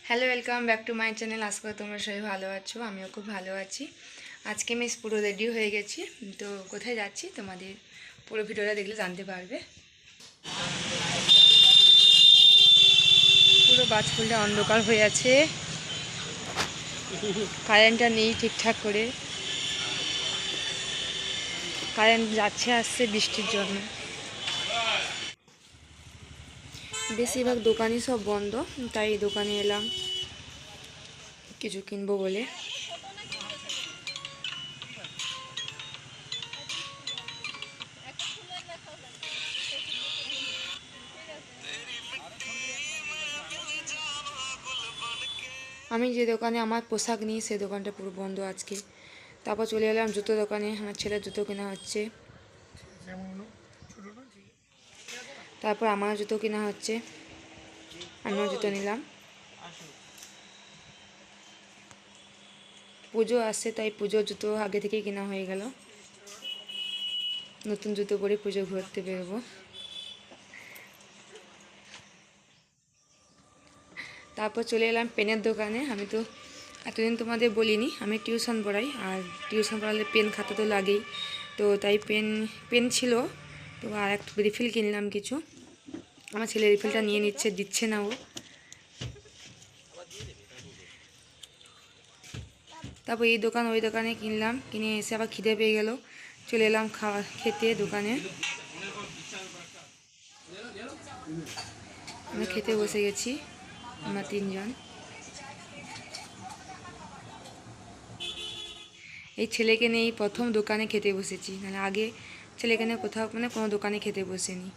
Hello, welcome back to my channel. আশা করি তোমরা সবাই ভালো আছো, আমিও খুব ভালো আছি। আজকে আমি পুরো রেডি হয়ে গেছি, তো কোথায় যাচ্ছি তোমাদের পুরো ভিডিওটা দেখলে জানতে পারবে। পুরো বাজপুলটা অন্ধকার হয়ে আছে, কারেন্টটা নেই ঠিকঠাক করে, কারেন্ট যাচ্ছে আসছে বৃষ্টির জন্য। বেশিরভাগ দোকানই সব বন্ধ, তাই দোকানে এলাম কিছু কিনবো বলে। আমি যে দোকানে আমার পোশাক নিই সেই দোকানটা পুরো বন্ধ আজকে। তারপর চলে এলাম জুতো দোকানে, আমার ছেলের জুতো কেনা হচ্ছে। তারপর আমার জুতো কেনা হচ্ছে, আমিও জুতো নিলাম। পুজো আসছে তাই পুজোর জুতো আগে থেকেই কেনা হয়ে গেল। নতুন জুতো পরে পুজো ঘুরতে বেরোবো। তারপর চলে এলাম পেনের দোকানে। আমি তো এতদিন তোমাদের বলিনি, আমি টিউশন পড়াই, আর টিউশন পড়ালে পেন খাতা তো লাগেই, তো তাই পেন ছিল, তো আর একটা রিফিল কিনলাম কিছু। আমার ছেলে রিফিলটা নিয়ে নিচ্ছে, দিচ্ছে না ও। তারপর এই দোকান ওই দোকানে কিনলাম, কিনে এসে আবার খিদে পেয়ে গেল, চলে এলাম খেতে দোকানে। আমরা খেতে বসে গেছি, আমরা তিনজন। এই ছেলেকে নিয়ে প্রথম দোকানে খেতে বসেছি, নাহলে আগে ছেলেকে নিয়ে কোথাও কোনো দোকানে খেতে বসেনি।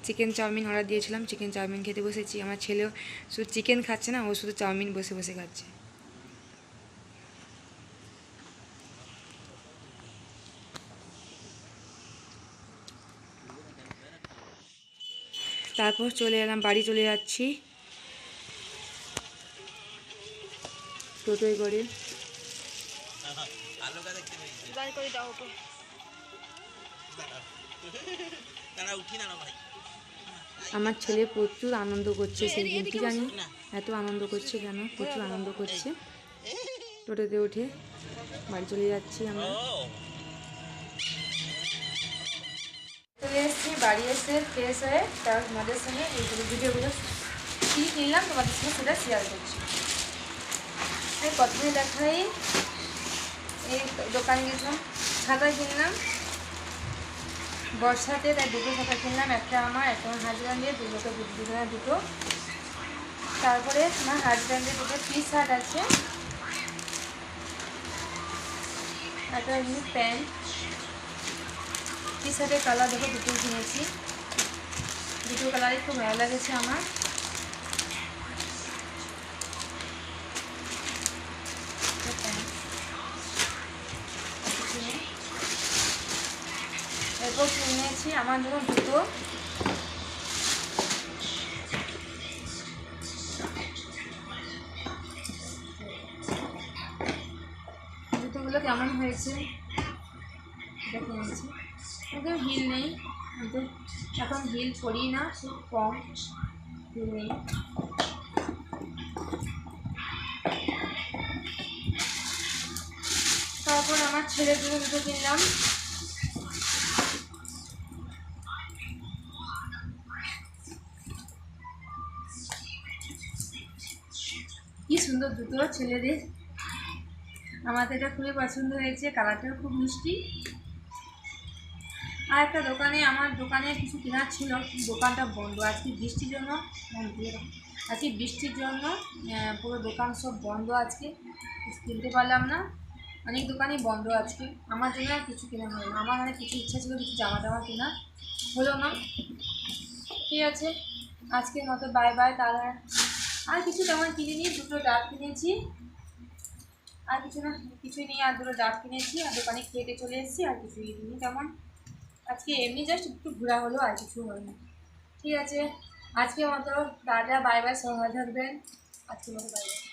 চিকেন চাউমিন অর্ডার দিয়েছিলাম, চিকেন চাউমিন খেতে বসেছি। আমার ছেলেও শুধু চিকেন খাচ্ছে না, ও শুধু চাউমিন বসে বসে খাচ্ছে। তারপর চলে এলাম, বাড়ি চলে যাচ্ছি টোটোয় করে। আমার ছেলে প্রচুর আনন্দ করছে সেই দিন, কি জানি এত আনন্দ করছে কেন, প্রচুর আনন্দ করছে। টোটোতে উঠে বাড়ি চলে যাচ্ছি আমরা। চলে এসেছি বাড়ি, এসে ফ্রেশ হয়ে তারপর তোমাদের সঙ্গে এইগুলো ভিডিওগুলো কী কিনলাম তোমাদের সঙ্গে সেটা শেয়ার করছি। আমি প্রথমে দেখাই, এই দোকানে গেছিলাম, ছাতা কিনলাম বর্ষাতে, তাই দুটো ছাতা কিনলাম, একটা আমার একটা আমার হাজব্যান্ডের, দুটো। তারপরে আমার হাজব্যান্ডের দুটো টি শার্ট আছে, একটা এমনি প্যান্ট। টি শার্টের কালার দেখো দুটো কিনেছি, দুটো কালারই খুব ভালো লেগেছে আমার। এরপর কিনেছি আমার জন্য জুতো, জুতোগুলো কেমন হয়েছে এটা কিনেছি। একদম হিল নেই, কিন্তু এখন হিল পরি না, খুব কম হিল নেই। তারপর আমার ছেলের জন্য জুতো কিনলাম, কি সুন্দর জুতো ছেলেদের, আমার তো এটা খুবই পছন্দ হয়েছে, কালারটাও খুব মিষ্টি। আর একটা দোকানে, আমার দোকানে কিছু কেনার ছিল, দোকানটা বন্ধ আজকে বৃষ্টির জন্য। আজকে বৃষ্টির জন্য পুরো দোকান সব বন্ধ, আজকে কিছু কিনতে পারলাম না, অনেক দোকানই বন্ধ আজকে। আমার জন্য আর কিছু কেনা হলো না, আমার অনেক কিছু ইচ্ছা ছিল কিছু জামা টামা কেনা, হলো না। ঠিক আছে, আজকের মতো বাই বাই। তাহলে আর কিছু তেমন কিনিনি, দুটো ডাব কিনেছি, আর কিছু না, কিছুই নেই, আর দুটো ডাব কিনেছি, আর দোকানে খেতে চলে এসেছি, আর কিছুই নেই তেমন। আজকে এমনি জাস্ট একটু ঘোরা হলো, আর কিছু হয়নি। ঠিক আছে, আজকের মতো টাটা, বাই বাই, সবাই ভালো থাকবেন। আজকের মতো বাই বাই।